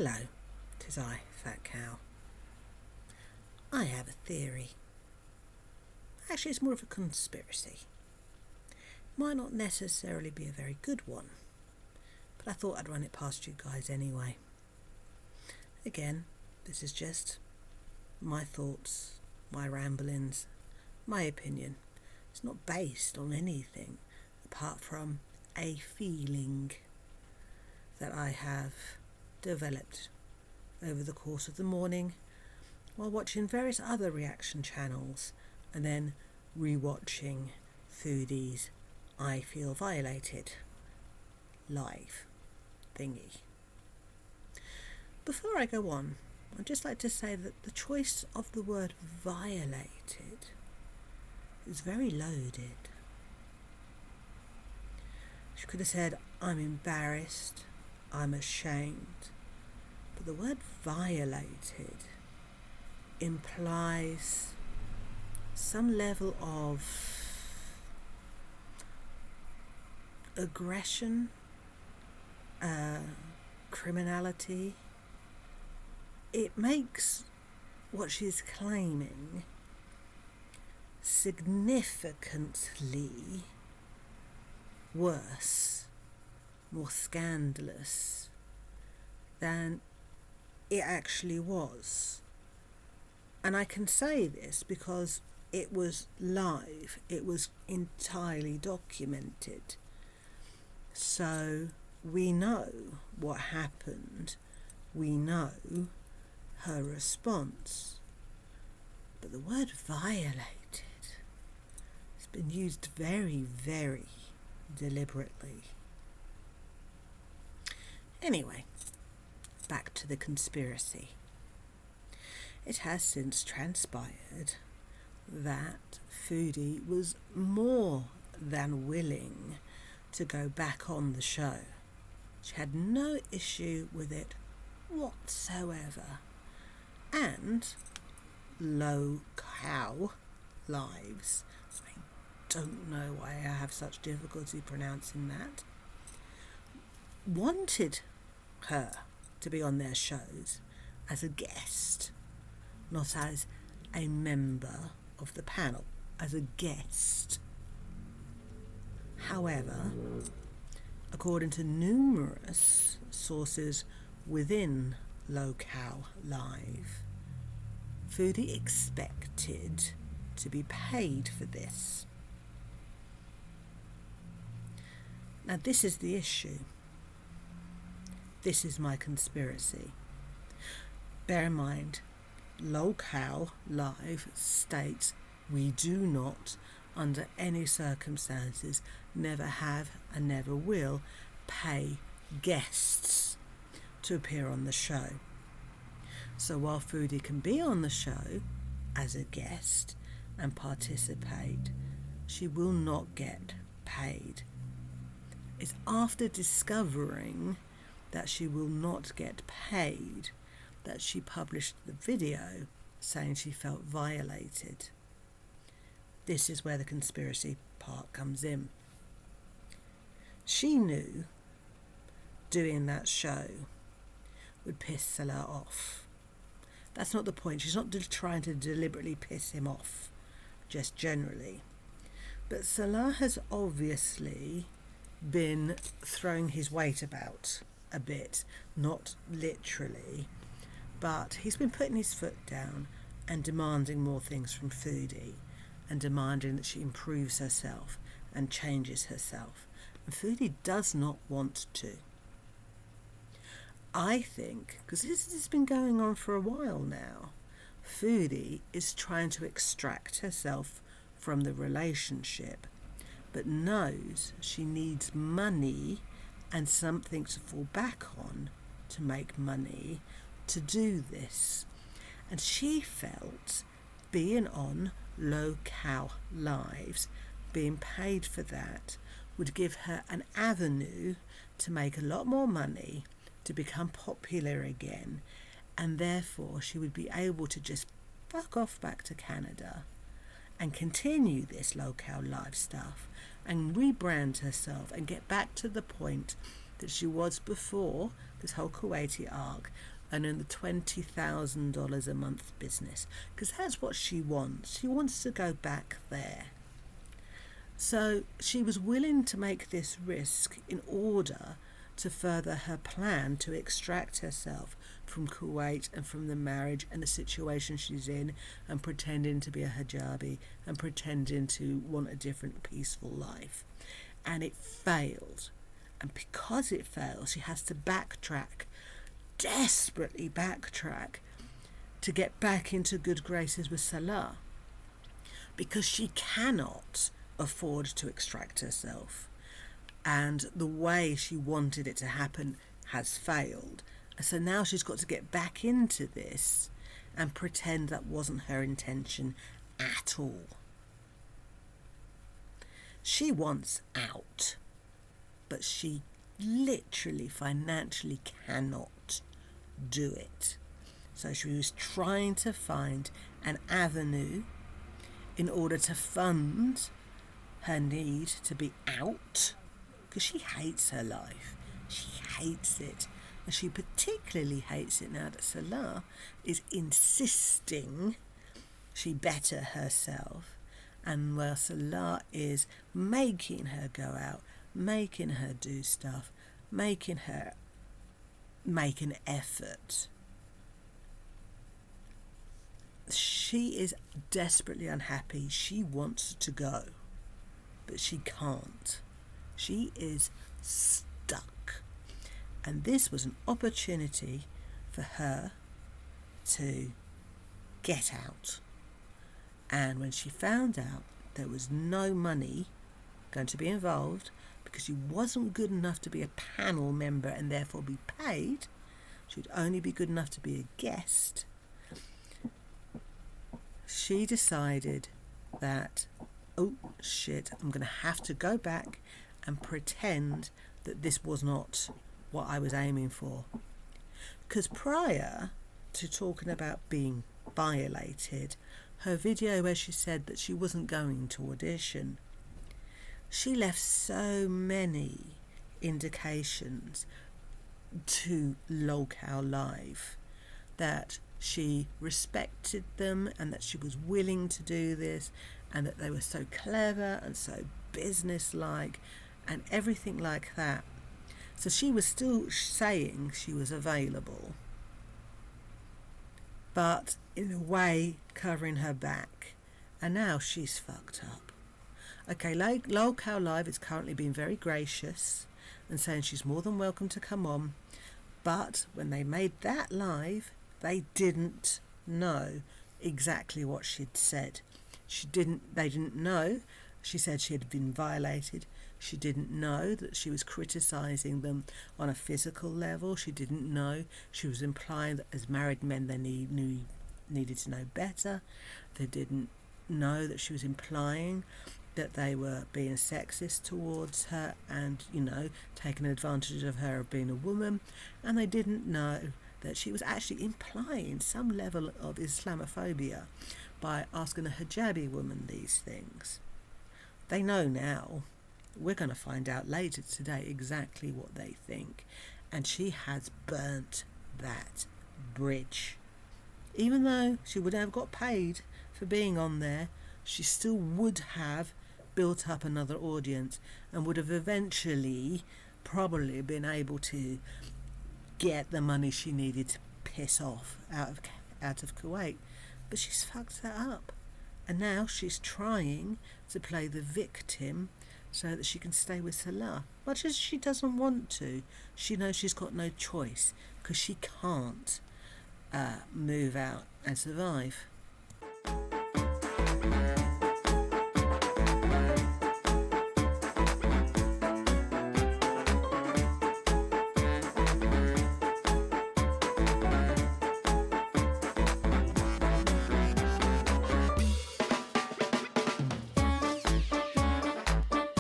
Hello, 'tis I, Fat Cow. I have a theory. Actually, it's more of a conspiracy. Might not necessarily be a very good one, but I thought I'd run it past you guys anyway. Again, this is just my thoughts, my ramblings, my opinion. It's not based on anything apart from a feeling that I have developed over the course of the morning while watching various other reaction channels and then rewatching Foodie's I Feel Violated live thingy. Before I go on, I'd just like to say that the choice of the word violated is very loaded. She could have said, I'm embarrassed, I'm ashamed. But the word violated implies some level of aggression, criminality. It makes what she's claiming significantly worse, more scandalous than it actually was. And I can say this because it was live, it was entirely documented. So we know what happened, we know her response. But the word violated has been used very, very deliberately. Anyway, back to the conspiracy. It has since transpired that Foodie was more than willing to go back on the show. She had no issue with it whatsoever. And LolCow lives, I don't know why I have such difficulty pronouncing that, wanted her to be on their shows as a guest, not as a member of the panel, as a guest. However, according to numerous sources within LolCow Live, Foodie expected to be paid for this. Now this is the issue. This is my conspiracy. Bear in mind, LolCow Live states we do not, under any circumstances, never have and never will pay guests to appear on the show. So while Foodie can be on the show as a guest and participate, she will not get paid. It's after discovering that she will not get paid that she published the video saying she felt violated. This is where the conspiracy part comes in. She knew doing that show would piss Salah off. That's not the point. She's not trying to deliberately piss him off, just generally. But Salah has obviously been throwing his weight about a bit, not literally, but he's been putting his foot down and demanding more things from Foodie and demanding that she improves herself and changes herself. And Foodie does not want to. I think, because this has been going on for a while now, Foodie is trying to extract herself from the relationship, but knows she needs money and something to fall back on to make money to do this. And she felt being on LolCow Lives, being paid for that, would give her an avenue to make a lot more money, to become popular again, and therefore she would be able to just fuck off back to Canada and continue this LolCow Live stuff and rebrand herself and get back to the point that she was before this whole Kuwaiti arc, and in the $20,000 a month business, because that's what she wants. She wants to go back there. So she was willing to make this risk in order to further her plan to extract herself from Kuwait and from the marriage and the situation she's in, and pretending to be a hijabi and pretending to want a different peaceful life. And it failed. And because it failed, she has to backtrack, desperately backtrack, to get back into good graces with Salah, because she cannot afford to extract herself, and the way she wanted it to happen has failed. So now she's got to get back into this and pretend that wasn't her intention at all. She wants out, but she literally financially cannot do it. So she was trying to find an avenue in order to fund her need to be out, because she hates her life. She hates it. And she particularly hates it now that Salah is insisting she better herself. And while Salah is making her go out, making her do stuff, making her make an effort, she is desperately unhappy. She wants to go, but she can't. She is stuck. And this was an opportunity for her to get out. And when she found out there was no money going to be involved, because she wasn't good enough to be a panel member and therefore be paid, she'd only be good enough to be a guest, she decided that, oh shit, I'm going to have to go back and pretend that this was not what I was aiming for. Because prior to talking about being violated, her video where she said that she wasn't going to audition, she left so many indications to LolCow Live that she respected them and that she was willing to do this, and that they were so clever and so businesslike and everything like that. So she was still saying she was available, but in a way covering her back. And now she's fucked up. Okay, LolCow Live is currently being very gracious and saying she's more than welcome to come on, but when they made that live, they didn't know exactly what she'd said. They didn't know. She said she had been violated. She didn't know that she was criticising them on a physical level. She didn't know. She was implying that as married men they needed to know better. They didn't know that she was implying that they were being sexist towards her and, taking advantage of her of being a woman. And they didn't know that she was actually implying some level of Islamophobia by asking a hijabi woman these things. They know now. We're going to find out later today exactly what they think. And she has burnt that bridge. Even though she would have got paid for being on there, she still would have built up another audience and would have eventually probably been able to get the money she needed to piss off out of Kuwait. But she's fucked that up. And now she's trying to play the victim so that she can stay with Salah. Much as she doesn't want to, she knows she's got no choice because she can't move out and survive.